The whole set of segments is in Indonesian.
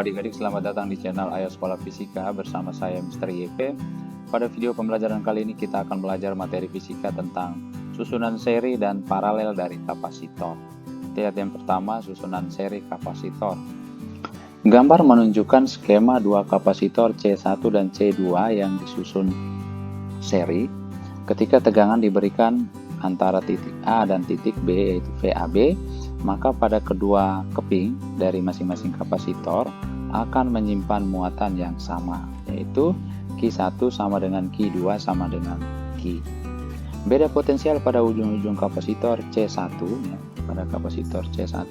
adik-adik, selamat datang di channel Ayo Sekolah Fisika bersama saya Mr. YP. Pada video pembelajaran kali ini kita akan belajar materi fisika tentang susunan seri dan paralel dari kapasitor. Lihat yang pertama, susunan seri kapasitor. Gambar menunjukkan skema dua kapasitor C1 dan C2 yang disusun seri ketika tegangan diberikan antara titik A dan titik B, yaitu VAB. Maka pada kedua keping dari masing-masing kapasitor akan menyimpan muatan yang sama, yaitu Q1 sama dengan Q2 sama dengan Q. Beda potensial pada ujung-ujung kapasitor C1 ya, pada kapasitor C1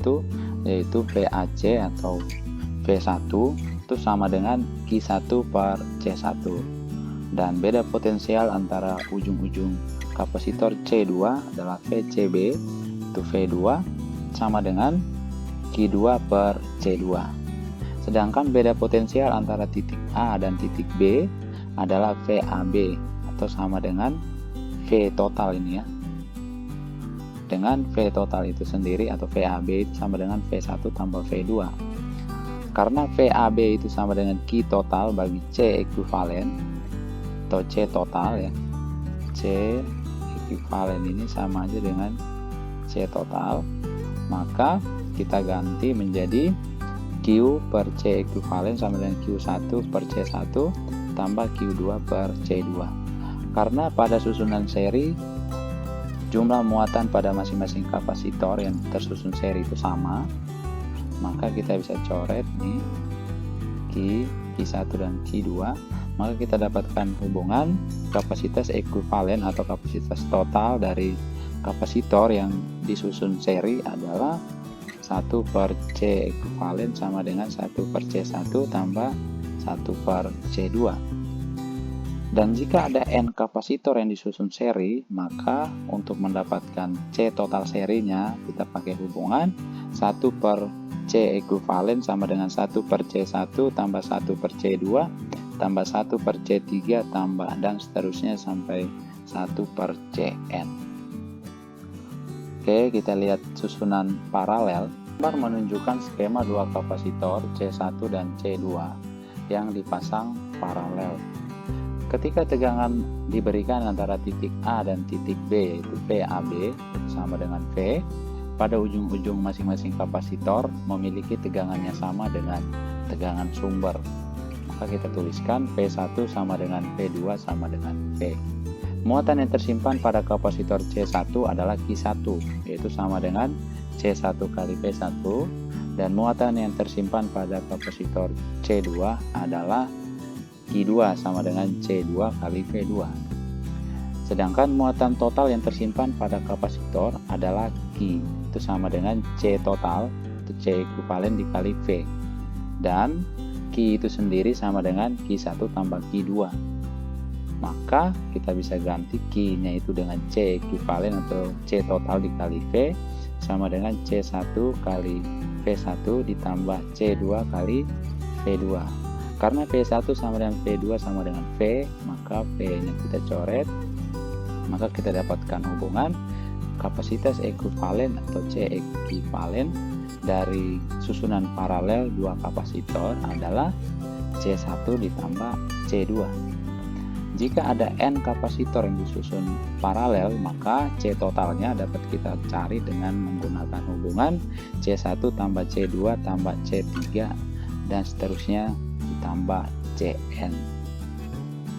yaitu VAC atau V1 itu sama dengan Q1 per C1. Dan beda potensial antara ujung-ujung kapasitor C2 adalah VCB, itu V2 sama dengan Q2 per C2. Sedangkan beda potensial antara titik A dan titik B adalah VAB atau sama dengan V total ini ya. Dengan V total itu sendiri atau VAB itu sama dengan V1 tambah V2. Karena VAB itu sama dengan Q total bagi C ekuivalen atau C total ya. C ekuivalen ini sama aja dengan C total. Maka kita ganti menjadi Q per C ekuivalen sama dengan Q1 per C1 tambah Q2 per C2. Karena pada susunan seri jumlah muatan pada masing-masing kapasitor yang tersusun seri itu sama, maka kita bisa coret nih Q1 dan Q2, maka kita dapatkan hubungan kapasitas ekuivalen atau kapasitas total dari kapasitor yang disusun seri adalah 1 per C ekuivalen sama dengan 1 per C1 tambah 1 per C2. Dan jika ada N kapasitor yang disusun seri, maka untuk mendapatkan C total serinya kita pakai hubungan 1 per C ekuivalen sama dengan 1 per C1 tambah 1 per C2 tambah 1 per C3 tambah dan seterusnya sampai 1 per Cn. Oke, kita lihat susunan paralel. Gambar menunjukkan skema dua kapasitor C1 dan C2 yang dipasang paralel. Ketika tegangan diberikan antara titik A dan titik B, yaitu VAB sama dengan V, pada ujung-ujung masing-masing kapasitor memiliki tegangannya sama dengan tegangan sumber. Maka kita tuliskan V1 sama dengan V2 sama dengan V. Muatan yang tersimpan pada kapasitor C1 adalah Q1, yaitu sama dengan C1 kali V1, dan muatan yang tersimpan pada kapasitor C2 adalah Q2 sama dengan C2 kali V2. Sedangkan muatan total yang tersimpan pada kapasitor adalah Q, itu sama dengan C total, itu C ekuivalen dikali V. Dan Q itu sendiri sama dengan Q1 tambah Q2. Maka kita bisa ganti Q-nya itu dengan C ekuivalen atau C total dikali V sama dengan C1 kali V1 ditambah C2 kali V2. Karena V1 sama dengan V2 sama dengan V, maka V-nya kita coret. Maka kita dapatkan hubungan kapasitas ekuivalen atau C ekuivalen dari susunan paralel dua kapasitor adalah C1 ditambah C2. Jika ada N kapasitor yang disusun paralel, maka C totalnya dapat kita cari dengan menggunakan hubungan C1 tambah C2 tambah C3 dan seterusnya ditambah Cn.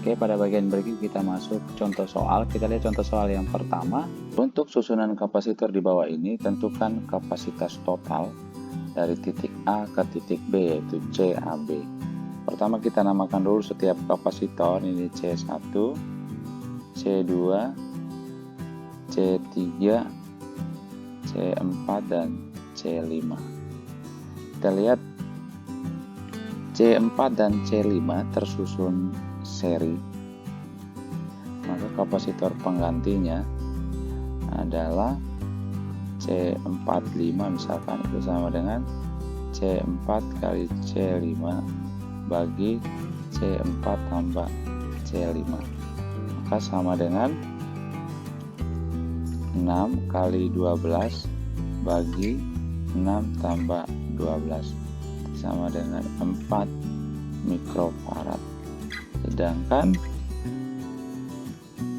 Oke, pada bagian berikut kita masuk contoh soal. Kita lihat contoh soal yang pertama. Untuk susunan kapasitor di bawah ini, tentukan kapasitas total dari titik A ke titik B, yaitu CAB. Pertama kita namakan dulu setiap kapasitor, ini C1, C2, C3, C4, dan C5. Kita lihat C4 dan C5 tersusun seri. Maka kapasitor penggantinya adalah C45 misalkan, itu sama dengan C4 kali C5 bagi C4 tambah C5, maka sama dengan 6 kali 12 bagi 6 tambah 12 sama dengan 4 mikrofarad. Sedangkan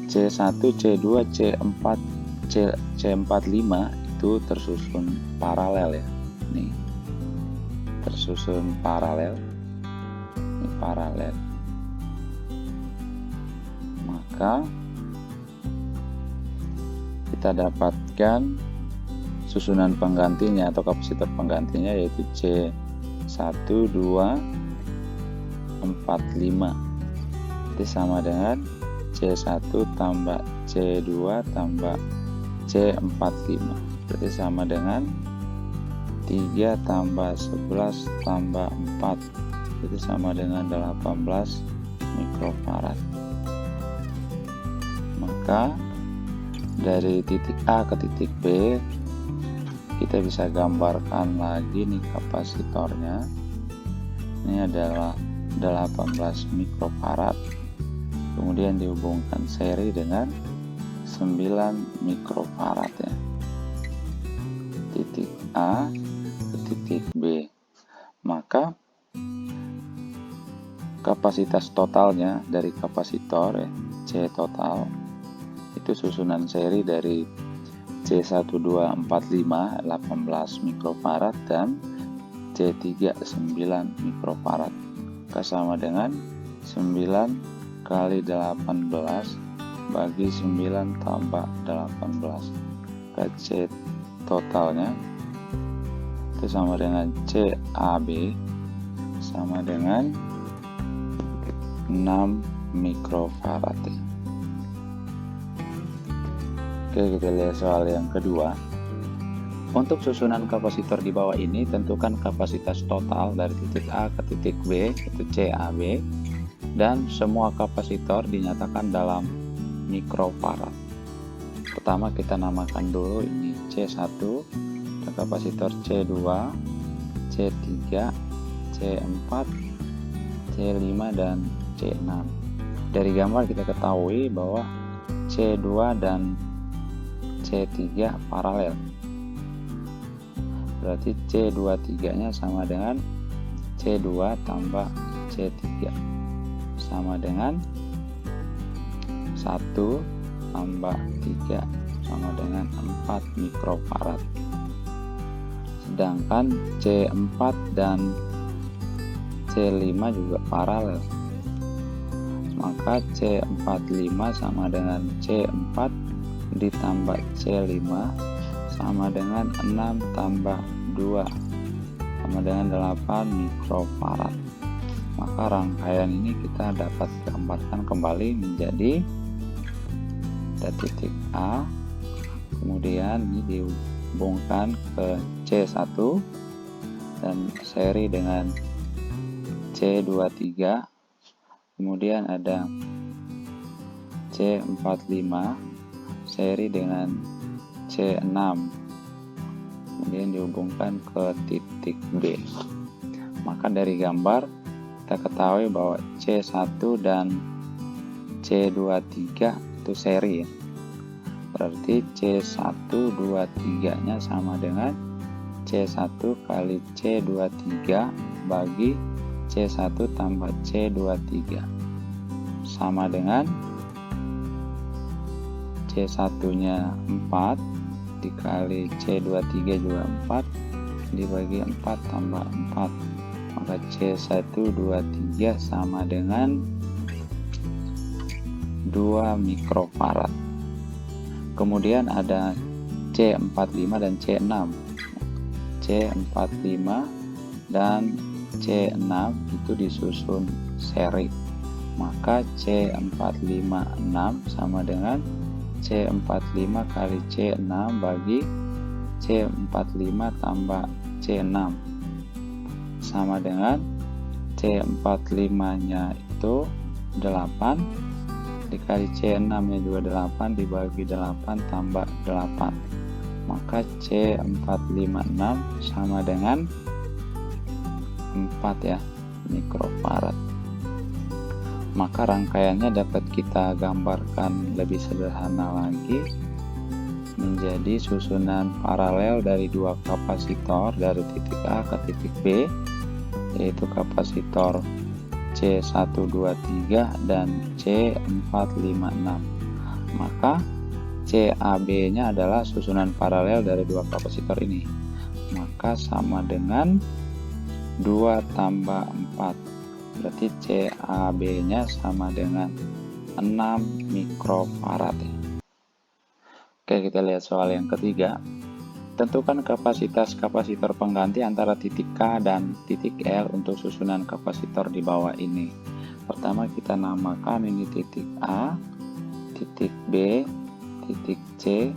C1, C2, C4, C45 itu tersusun paralel ya. Nih, tersusun paralel. Ini paralel. Maka kita dapatkan susunan penggantinya atau kapasitor penggantinya yaitu C1, 2, 4, 5. Itu sama dengan C1 tambah C2 tambah C45. Berarti sama dengan 3 tambah 11 tambah 4. Itu sama dengan 18 mikrofarad. Maka dari titik A ke titik B kita bisa gambarkan lagi nih kapasitornya. Ini adalah 18 mikrofarad, kemudian dihubungkan seri dengan 9 mikrofarad ya. Titik A ke titik B. Maka kapasitas totalnya dari kapasitor ya, C total itu susunan seri dari C1245 18 mikrofarad dan C3 9 mikrofarad. Sama dengan 9 kali 18 bagi 9 tambah 18. C totalnya itu sama dengan CAB sama dengan 6 mikrofarad. Oke, kita lihat soal yang kedua. Untuk susunan kapasitor di bawah ini, tentukan kapasitas total dari titik A ke titik B, itu CAB, dan semua kapasitor dinyatakan dalam mikrofarad. Pertama kita namakan dulu ini C1, dan kapasitor C2, C3, C4, C5, dan C6. Dari gambar kita ketahui bahwa C2 dan C3 paralel. Berarti C23 nya sama dengan C2 tambah C3 sama dengan 1 tambah 3 sama dengan 4 mikrofarad. Sedangkan C4 dan C5 juga paralel. Maka C45 sama dengan C4 ditambah C5 sama dengan 6 tambah 2 sama dengan 8 mikrofarad. Maka rangkaian ini kita dapat gambarkan kembali menjadi dari titik A, kemudian ini dihubungkan ke C1 dan seri dengan C23, kemudian ada C45 seri dengan C6, kemudian dihubungkan ke titik B. Maka dari gambar kita ketahui bahwa C1 dan C23 itu seri ya. Berarti C123 nya sama dengan C1 kali C23 bagi C1 tambah C23 sama dengan C1 nya 4 dikali C23 juga 4 dibagi 4 tambah 4, maka C123 sama dengan 2 mikrofarad. Kemudian ada C45 dan C6. C45 dan C6 itu disusun seri, maka C456 sama dengan C45 kali C6 bagi C45 tambah C6 sama dengan C45 nya itu 8 dikali C6 nya juga 8 dibagi 8 tambah 8, maka C456 sama dengan 4 ya mikrofarad. Maka rangkaiannya dapat kita gambarkan lebih sederhana lagi menjadi susunan paralel dari dua kapasitor dari titik A ke titik B yaitu kapasitor C123 dan C456. Maka CAB-nya adalah susunan paralel dari dua kapasitor ini. Maka sama dengan 2 tambah 4. Berarti CAB-nya sama dengan 6 mikrofarad. Oke, kita lihat soal yang ketiga. Tentukan kapasitas kapasitor pengganti antara titik K dan titik L untuk susunan kapasitor di bawah ini. Pertama kita namakan ini titik A, titik B, titik C,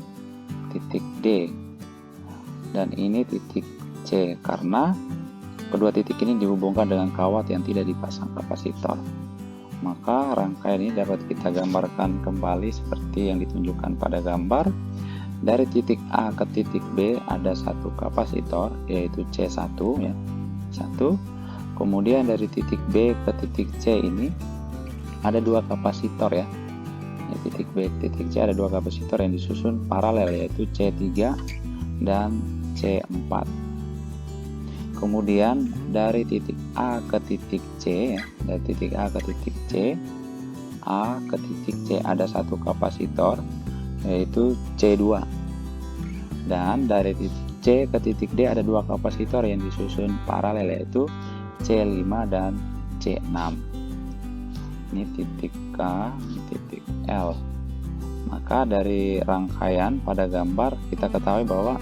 titik D, dan ini titik C, karena kedua titik ini dihubungkan dengan kawat yang tidak dipasang kapasitor. Maka rangkaian ini dapat kita gambarkan kembali seperti yang ditunjukkan pada gambar. Dari titik A ke titik B ada satu kapasitor, yaitu C1 ya, 1. Kemudian dari titik B ke titik C ini ada dua kapasitor ya. Di titik B ke titik C ada dua kapasitor yang disusun paralel, yaitu C3 dan C4. Kemudian dari titik A ke titik C ya, dari titik A ke titik C, A ke titik C ada satu kapasitor, yaitu C2, dan dari titik C ke titik D ada dua kapasitor yang disusun paralel, yaitu C5 dan C6. Ini titik K, titik L. Maka dari rangkaian pada gambar kita ketahui bahwa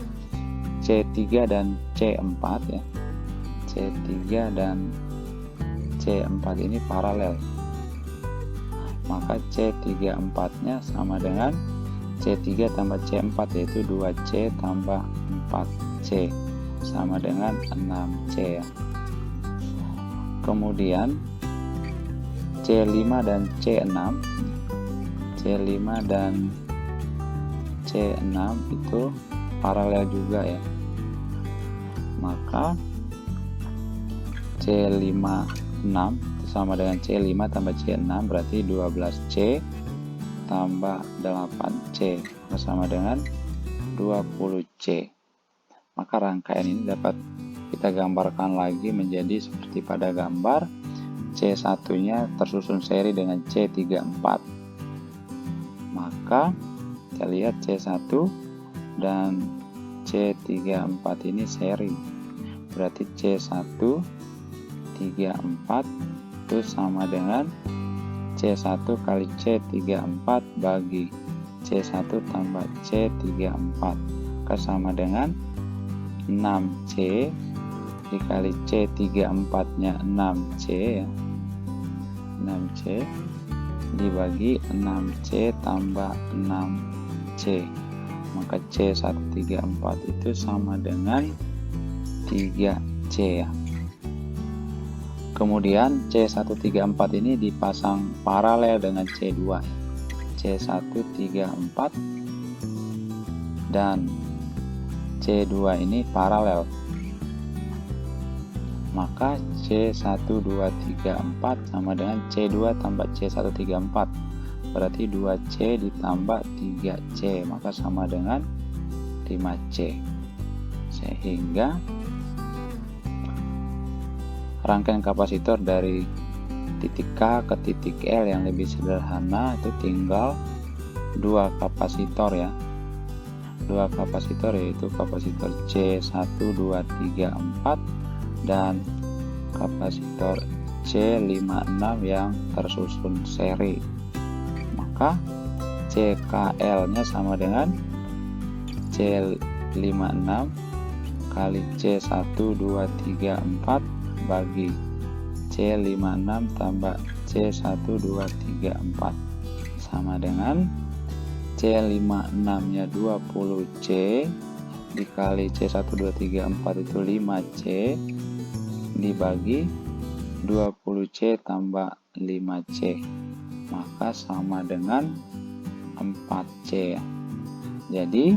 C3 dan C4 ya, C3 dan C4 ini paralel. Maka C34 nya sama dengan C3 tambah C4, yaitu 2C tambah 4C, sama dengan 6C ya. Kemudian C5 dan C6, C5 dan C6 itu paralel juga ya. Maka C56 sama dengan C5 tambah C6, berarti 12C tambah 8C sama dengan 20C. Maka rangkaian ini dapat kita gambarkan lagi menjadi seperti pada gambar. C1 nya tersusun seri dengan C34. Maka kita lihat C1 dan C34 ini seri, berarti C1 34 itu sama dengan C1 kali C34 bagi C1 tambah C34, sama dengan 6C dikali C34 nya 6C ya, 6C dibagi 6C tambah 6C, maka C134 itu sama dengan 3C ya. Kemudian C134 ini dipasang paralel dengan C2, C134 dan C2 ini paralel. Maka C1234 sama dengan C2 tambah C134, berarti 2C ditambah 3C, maka sama dengan 5C. Sehingga rangkaian kapasitor dari titik K ke titik L yang lebih sederhana itu tinggal dua kapasitor ya, dua kapasitor, yaitu kapasitor C1234 dan kapasitor C56 yang tersusun seri. Maka CKL nya sama dengan C56 kali C1234 bagi C56 tambah C1234, sama dengan C56 nya 20C dikali C1234 itu 5C dibagi 20C tambah 5C, maka sama dengan 4C. Jadi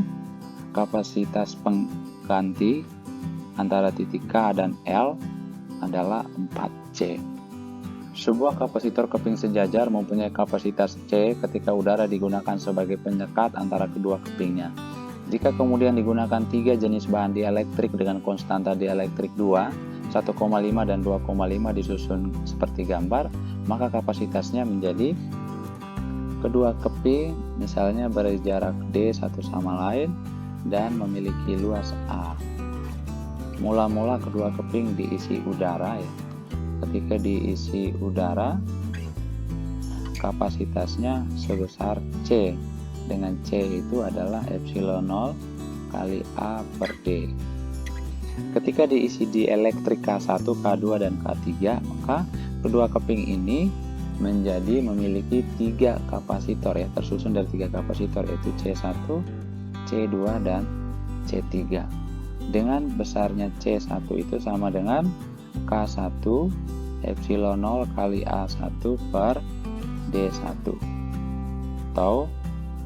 kapasitas pengganti antara titik K dan L adalah 4C. Sebuah kapasitor keping sejajar mempunyai kapasitas C ketika udara digunakan sebagai penyekat antara kedua kepingnya. Jika kemudian digunakan 3 jenis bahan dielektrik dengan konstanta dielektrik 2, 1,5 dan 2,5 disusun seperti gambar, maka kapasitasnya menjadi kedua keping misalnya berjarak D satu sama lain dan memiliki luas A. Mula-mula kedua keping diisi udara ya. Ketika diisi udara, kapasitasnya sebesar C, dengan C itu adalah epsilon 0 kali A per D. Ketika diisi di elektrik K1, K2, dan K3, maka kedua keping ini memiliki 3 kapasitor ya, tersusun dari 3 kapasitor yaitu C1, C2, dan C3. Dengan besarnya C1 itu sama dengan K1 epsilon 0 kali A1 per D1, atau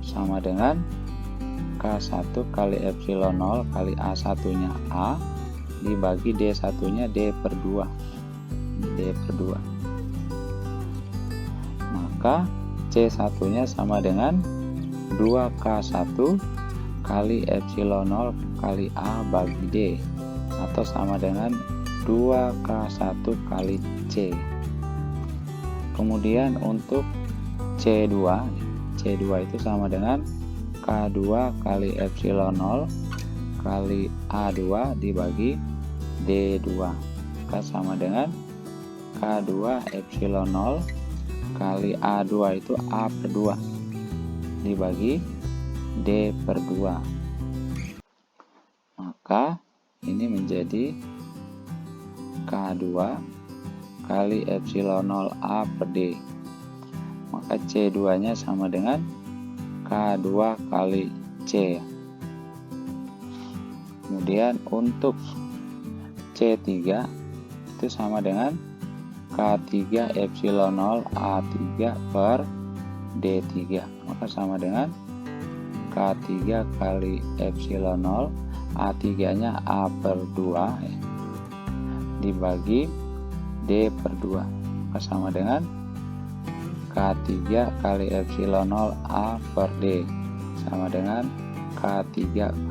sama dengan K1 kali epsilon 0 kali A1 nya A dibagi D1 nya D per 2, D per 2. Maka C1 nya sama dengan 2K1 kali epsilon 0 kali A bagi D, atau sama dengan 2K1 kali C. Kemudian untuk C2 itu sama dengan K2 kali epsilon 0 kali A2 dibagi D2, maka sama dengan K2 epsilon 0 kali A2 itu A per 2 dibagi D per 2. Maka ini menjadi K2 kali epsilon 0 A per D. Maka C2 nya sama dengan K2 kali C. Kemudian untuk C3 itu sama dengan K3 epsilon 0 A3 per D3, maka sama dengan K3 kali epsilon 0 A3 nya A per 2 ya, dibagi D per 2, maka sama dengan K3 kali epsilon 0 A per D sama dengan K3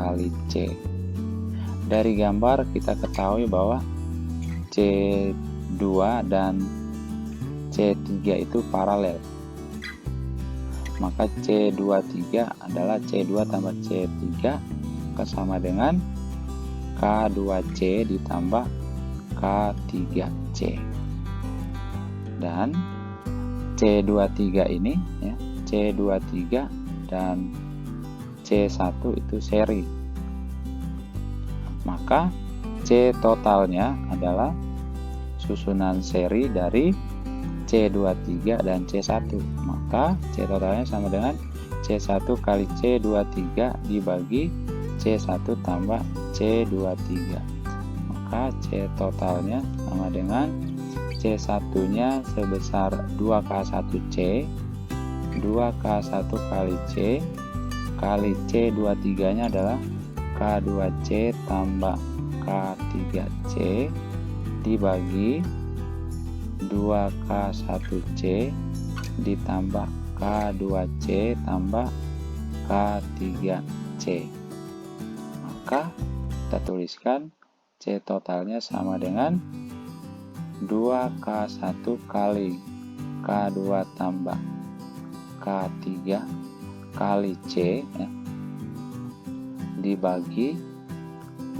kali C. Dari gambar kita ketahui bahwa C2 dan C3 itu paralel. Maka C23 adalah C2 tambah C3, maka sama dengan K2C ditambah K3C. Dan C23 ini ya, C23 dan C1 itu seri. Maka C totalnya adalah susunan seri dari C23 dan C1. Maka C totalnya sama dengan C1 kali C23 dibagi C1 tambah C23. Maka C totalnya sama dengan C1 nya sebesar 2K1C, 2K1 kali C kali C23 nya adalah K2C tambah K3C dibagi 2K1C ditambah K2C tambah K3C. Maka kita tuliskan C totalnya sama dengan 2K1 kali K2 tambah K3 kali C ya, dibagi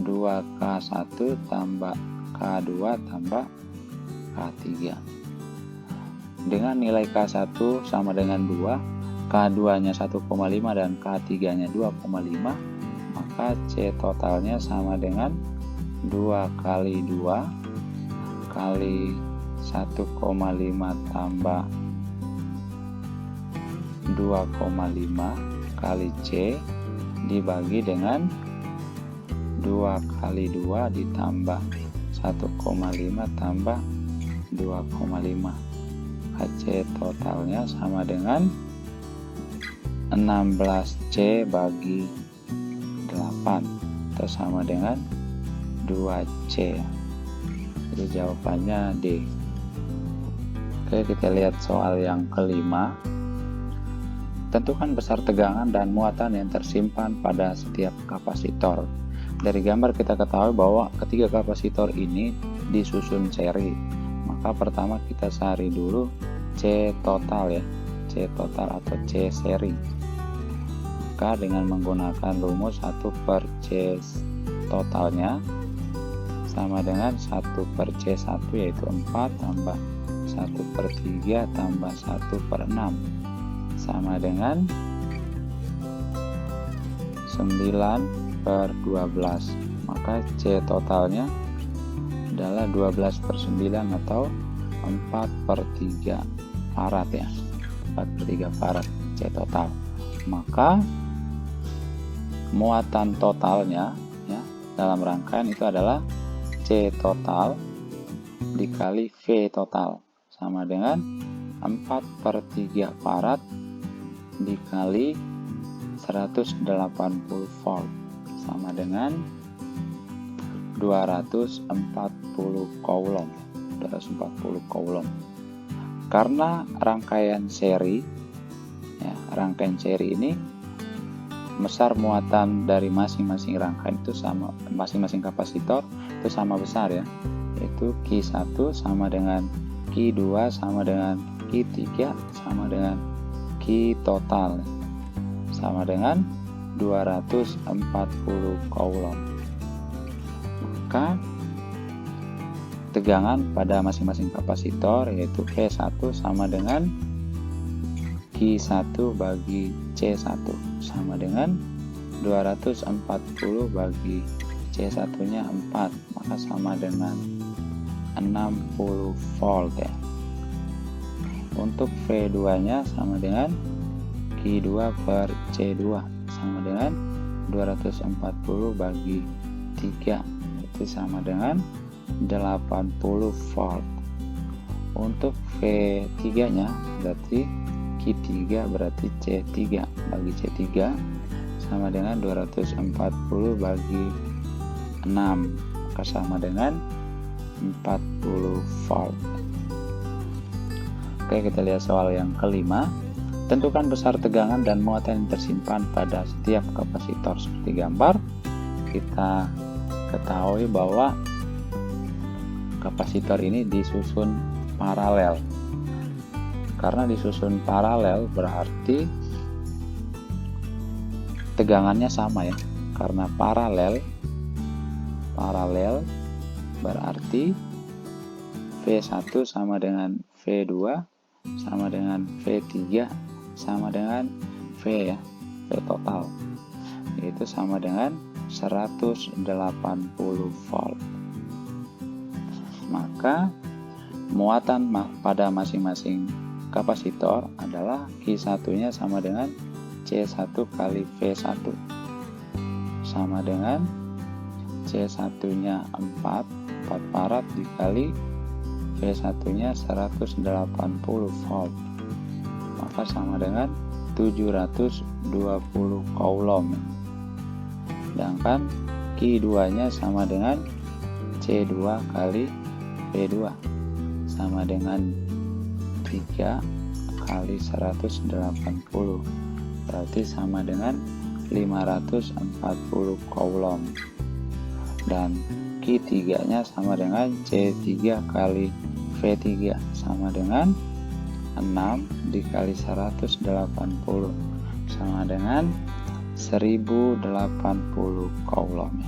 2K1 tambah K2 tambah K3. Dengan nilai K1 sama dengan 2, K2 nya 1,5 dan K3 nya 2,5, maka C totalnya sama dengan 2 kali 2 kali 1,5 tambah 2,5 kali C dibagi dengan 2 kali 2 ditambah 1,5 tambah 2,5. C totalnya sama dengan 16C bagi 8 atau sama dengan 2C. Jadi jawabannya D. Oke, kita lihat soal yang kelima. Tentukan besar tegangan dan muatan yang tersimpan pada setiap kapasitor. Dari gambar kita ketahui bahwa ketiga kapasitor ini disusun seri. Maka pertama kita cari dulu C total ya, C total atau C seri. Maka dengan menggunakan rumus 1 per C totalnya sama dengan 1 per C1 yaitu 4 tambah 1 per 3 tambah 1 per 6 sama dengan 9 per 12. Maka C totalnya adalah 12 per 9 atau 4 per 3 farad ya, 4 per 3 farad C total. Maka muatan totalnya ya dalam rangkaian itu adalah C total dikali V total sama dengan 4 per 3 farad dikali 180 volt sama dengan 240 coulomb. 240 coulomb. Karena rangkaian seri ya, rangkaian seri ini besar muatan dari masing-masing rangkaian itu sama, masing-masing kapasitor itu sama besar ya, yaitu Q1 sama dengan Q2 sama dengan Q3 sama dengan Q total sama dengan 240 coulomb. Maka tegangan pada masing-masing kapasitor yaitu V1 sama dengan Q1 bagi C1 sama dengan 240 bagi C1 nya 4, maka sama dengan 60 volt ya. Untuk V2 nya sama dengan Q2 per C2 sama dengan 240 bagi 3 itu sama dengan 80 volt. Untuk V3 nya berarti Q3 berarti C3 bagi C3 sama dengan 240 bagi 6 maka sama dengan 40 volt. Oke, kita lihat soal yang kelima. Tentukan besar tegangan dan muatan yang tersimpan pada setiap kapasitor. Seperti gambar kita ketahui bahwa kapasitor ini disusun paralel. Karena disusun paralel berarti tegangannya sama ya. Karena paralel berarti V1 sama dengan V2 sama dengan V3 sama dengan V ya, V total yaitu sama dengan 180 volt. Maka muatan pada masing-masing kapasitor adalah Q1 nya sama dengan C1 kali V1 sama dengan C1 nya 4 farad dikali V1 nya 180 volt maka sama dengan 720 coulomb. Sedangkan Q2 nya sama dengan C2 kali V2 sama dengan 3 kali 180 berarti sama dengan 540 coulomb. Dan Q3 nya sama dengan C3 kali V3 sama dengan 6 dikali 180 sama dengan 1080 coulomb.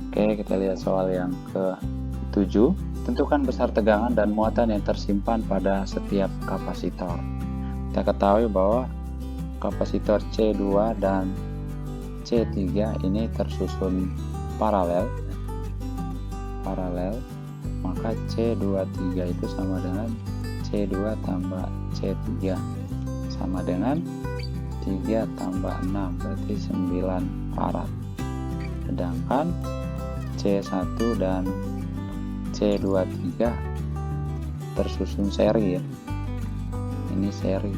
Oke, kita lihat soal yang ke-7. Tentukan besar tegangan dan muatan yang tersimpan pada setiap kapasitor. Kita ketahui bahwa kapasitor C2 dan C3 ini tersusun paralel, maka C23 itu sama dengan C2 tambah C3 sama dengan 3 tambah 6 berarti 9 farad. Sedangkan C1 dan C23 tersusun seri ya, ini seri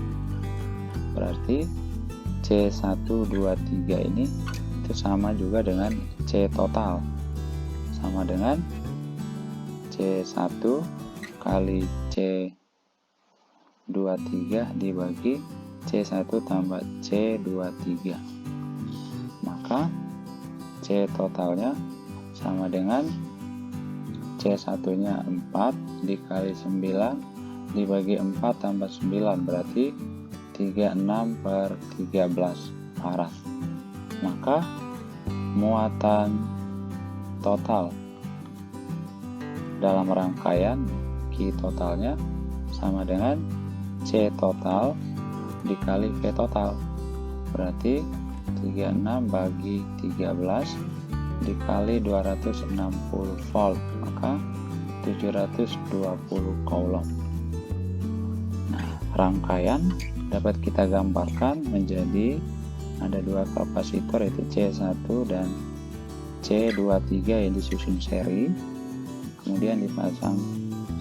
berarti C123 ini itu sama juga dengan C total sama dengan C1 kali C23 dibagi C1 tambah C23 maka C totalnya sama dengan C1 nya 4 dikali 9 dibagi 4 tambah 9 berarti 36/13 farad. Maka muatan total dalam rangkaian Q totalnya sama dengan C total dikali V total, berarti 36 bagi 13 dikali 260 volt, maka 720 coulomb. Nah, rangkaian dapat kita gambarkan menjadi ada dua kapasitor, yaitu C1 dan C23 yang disusun seri, kemudian dipasang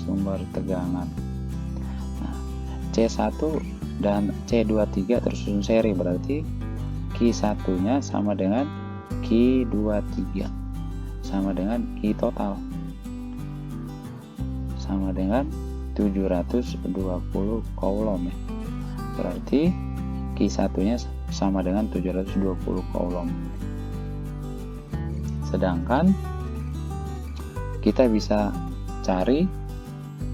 sumber tegangan. Nah, C1 dan C23 tersusun seri, berarti Q1 nya sama dengan Q23 sama dengan Q total sama dengan 720 coulomb ya. Berarti Q1 nya sama dengan 720 coulomb. Sedangkan kita bisa cari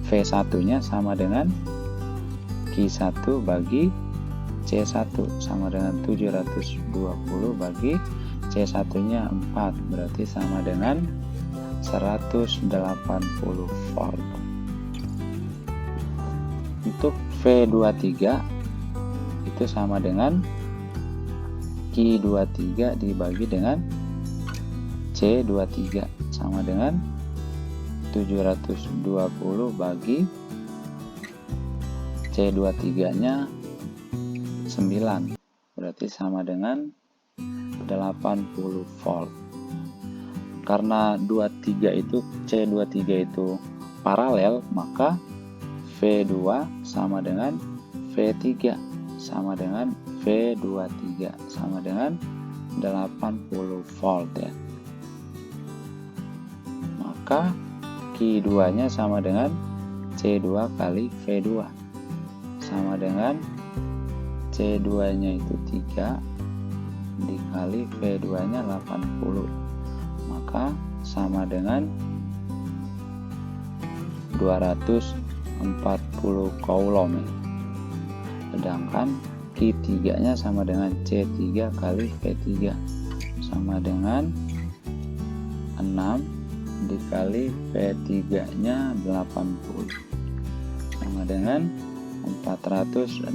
V1 nya sama dengan Q1 bagi C1 sama dengan 720 bagi C1 nya 4, berarti sama dengan 180 volt. Untuk V23 itu sama dengan Q23 dibagi dengan C23 sama dengan 720 bagi C23 nya 9, berarti sama dengan 80 volt. Karena 23 itu C23 itu paralel, maka V2 sama dengan V3 sama dengan V23 sama dengan 80 volt ya. Maka Q2 nya sama dengan C2 kali V2 sama dengan C2 nya itu 3 dikali V2 nya 80, maka sama dengan 240 coulomb ya. Sedangkan Q3 nya sama dengan C3 kali V3 sama dengan 6 dikali V3 nya 80 sama dengan 480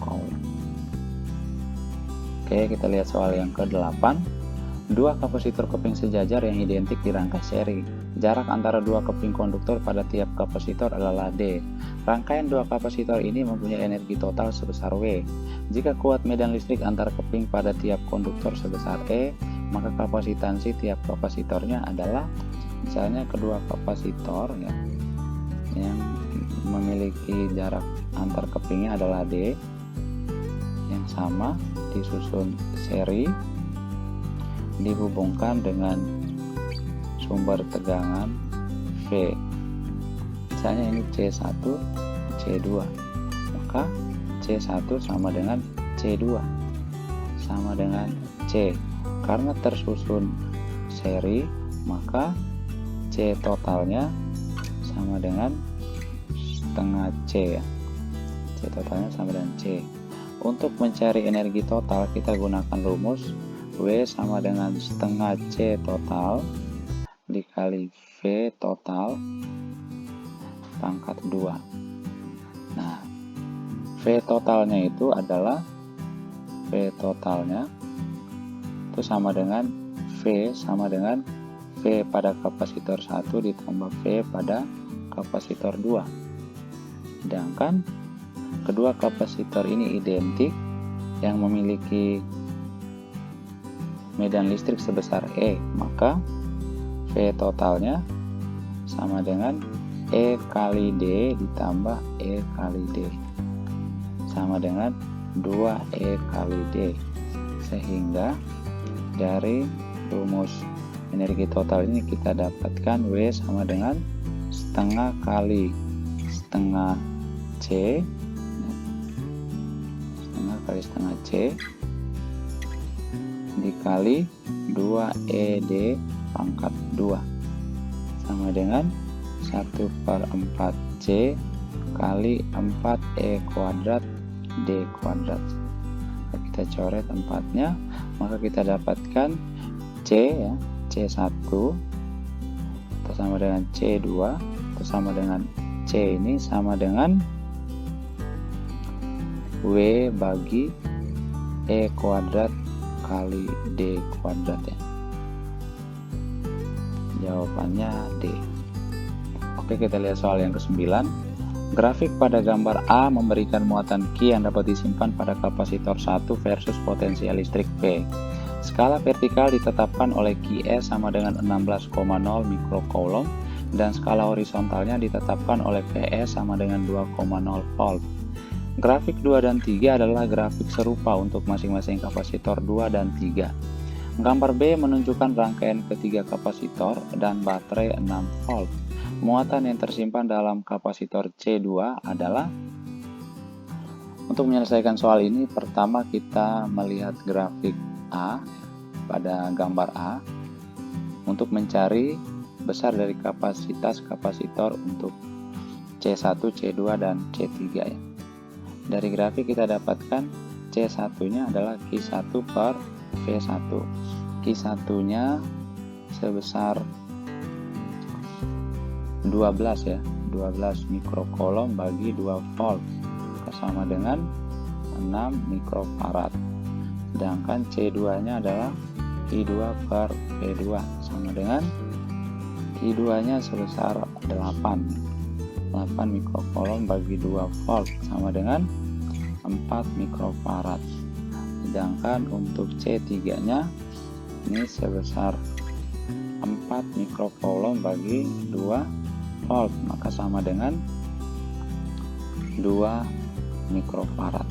coulomb. Oke, kita lihat soal yang ke-8. Dua kapasitor keping sejajar yang identik di rangkai seri. Jarak antara dua keping konduktor pada tiap kapasitor adalah D. Rangkaian dua kapasitor ini mempunyai energi total sebesar W. Jika kuat medan listrik antar keping pada tiap konduktor sebesar E, maka kapasitansi tiap kapasitornya adalah, misalnya kedua kapasitor ya, yang memiliki jarak antar kepingnya adalah D yang sama, disusun seri, dihubungkan dengan sumber tegangan V. Misalnya ini C1, C2, maka C1 sama dengan C2 sama dengan C. Karena tersusun seri, maka C totalnya sama dengan setengah C ya. C totalnya sama dengan C. Untuk mencari energi total, kita gunakan rumus W sama dengan setengah C total dikali V total pangkat 2. Nah, V totalnya itu adalah V totalnya itu sama dengan V sama dengan V pada kapasitor 1 ditambah V pada kapasitor 2. Sedangkan kedua kapasitor ini identik yang memiliki medan listrik sebesar E, maka V totalnya sama dengan E kali D ditambah E kali D sama dengan 2E kali D. Sehingga dari rumus energi total ini kita dapatkan W sama dengan setengah kali setengah C, setengah kali setengah C dikali 2ED pangkat 2 sama dengan 1/4C kali 4E kuadrat D kuadrat. Kita coret 4-nya, maka kita dapatkan C ya, C1 itu sama dengan C2 itu sama dengan C ini sama dengan W bagi E kuadrat kali D kuadrat ya. Jawabannya D. Oke, kita lihat soal yang ke-9. Grafik pada gambar A memberikan muatan Q yang dapat disimpan pada kapasitor 1 versus potensial listrik P. Skala vertikal ditetapkan oleh Qs sama dengan 16,0 mikrocoulomb dan skala horizontalnya ditetapkan oleh Ps sama dengan 2,0 volt. Grafik 2 dan 3 adalah grafik serupa untuk masing-masing kapasitor 2 dan 3. Gambar B menunjukkan rangkaian ketiga kapasitor dan baterai 6 volt. Muatan yang tersimpan dalam kapasitor C2 adalah. Untuk menyelesaikan soal ini, pertama kita melihat grafik A pada gambar A untuk mencari besar dari kapasitas kapasitor untuk C1, C2, dan C3 ya. Dari grafik kita dapatkan C1-nya adalah Q1 per V1. Q1-nya sebesar 12 ya, 12 mikrocoulomb bagi 2 volt sama dengan 6 mikrofarad. Sedangkan C2-nya adalah Q2 per V2 sama dengan Q2-nya sebesar 8 mikrocoulomb bagi 2 volt sama dengan 4 mikrofarad. Sedangkan untuk C3-nya ini sebesar 4 mikrocoulomb bagi 2 volt, maka sama dengan 2 mikrofarad.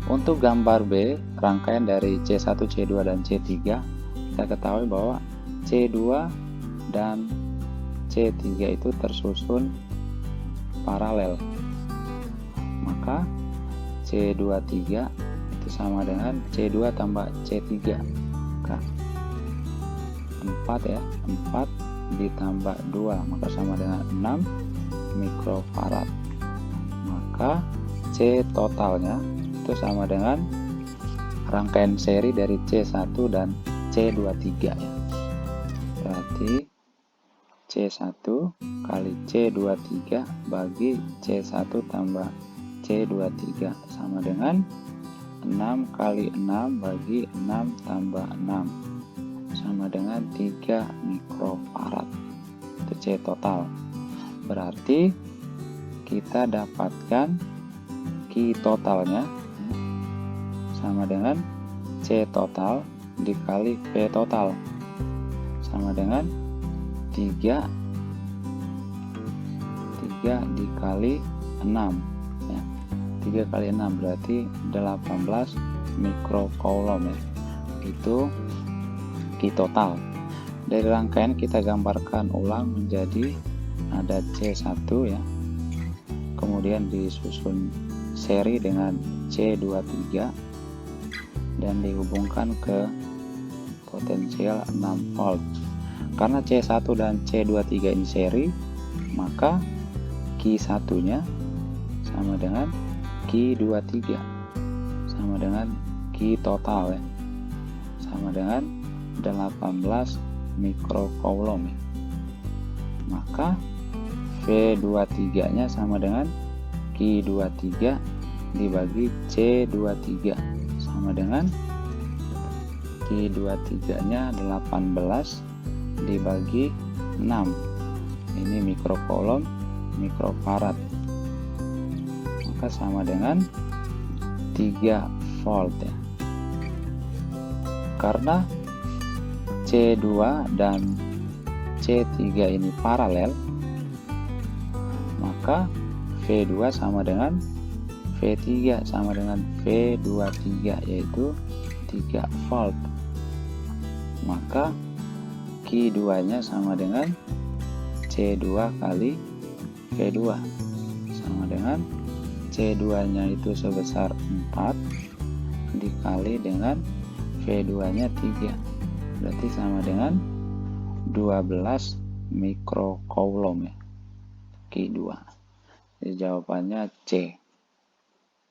Untuk gambar B, rangkaian dari C1, C2, dan C3, kita ketahui bahwa C2 dan C3 itu tersusun paralel. Maka C23 itu sama dengan C2 tambah C3. Maka 4 ya, 4 ditambah 2 maka sama dengan 6 mikrofarad. Maka C totalnya itu sama dengan rangkaian seri dari C1 dan C23 ya. Berarti C1 kali C23 bagi C1 tambah C23 sama dengan 6 kali 6 bagi 6 tambah 6 sama dengan 3 mikrofarad. Itu C total. Berarti kita dapatkan Q totalnya sama dengan C total dikali V total sama dengan 3 dikali 6 ya. 3 kali 6 berarti 18 mikrocoulomb ya. Itu Q total. Dari rangkaian kita gambarkan ulang menjadi ada C1 ya, kemudian disusun seri dengan C23 dan dihubungkan ke potensial 6 volt. Karena C1 dan C23 ini seri, maka Q1 nya sama dengan Q23 sama dengan Q total ya, sama dengan 18 mikrocoulomb ya. Maka V23 nya sama dengan Q23 dibagi C23 sama dengan Q23 nya 18 dibagi 6. Ini mikrocoulomb mikrofarad, maka sama dengan 3 volt ya. Karena C2 dan C3 ini paralel, maka V2 sama dengan V3 sama dengan V23 yaitu 3 volt. Maka Q2 nya sama dengan C2 kali V2 sama dengan C2 nya itu sebesar 4 dikali dengan V2 nya 3, berarti sama dengan 12 mikrocoulomb ya. Q2. Jadi jawabannya C.